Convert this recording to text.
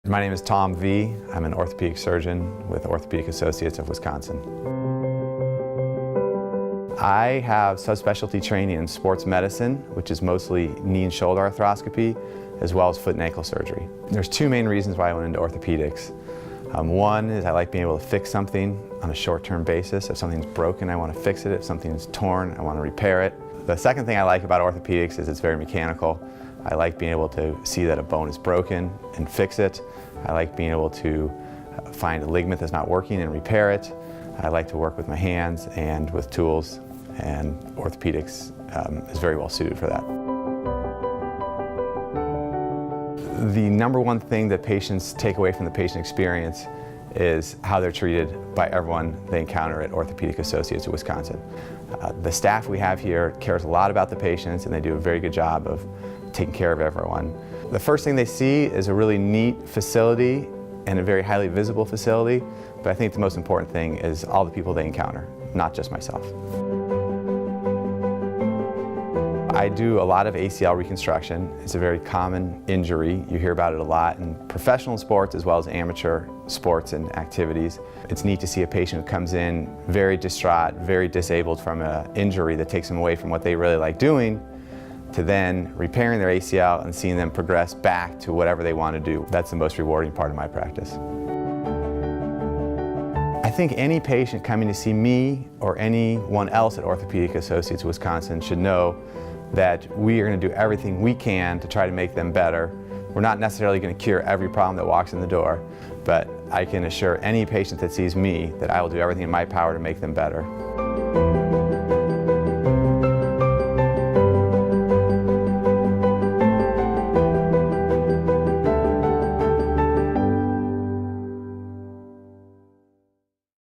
My name is Tom Viehe. I'm an orthopedic surgeon with Orthopaedic Associates of Wisconsin. I have subspecialty training in sports medicine, which is mostly knee and shoulder arthroscopy, as well as foot and ankle surgery. There's two main reasons why I went into orthopedics. One is I like being able to fix something on a short-term basis. If something's broken, I want to fix it. If something's torn, I want to repair it. The second thing I like about orthopedics is it's very mechanical. I like being able to see that a bone is broken and fix it. I like being able to find a ligament that's not working and repair it. I like to work with my hands and with tools, and orthopedics is very well suited for that. The number one thing that patients take away from the patient experience is how they're treated by everyone they encounter at Orthopaedic Associates of Wisconsin. The staff we have here cares a lot about the patients, and they do a very good job of taking care of everyone. The first thing they see is a really neat facility and a very highly visible facility, but I think the most important thing is all the people they encounter, not just myself. I do a lot of ACL reconstruction. It's a very common injury. You hear about it a lot in professional sports as well as amateur sports and activities. It's neat to see a patient who comes in very distraught, very disabled from an injury that takes them away from what they really like doing, to then repairing their ACL and seeing them progress back to whatever they want to do. That's the most rewarding part of my practice. I think any patient coming to see me or anyone else at Orthopaedic Associates of Wisconsin should know that we are going to do everything we can to try to make them better. We're not necessarily going to cure every problem that walks in the door, but I can assure any patient that sees me that I will do everything in my power to make them better.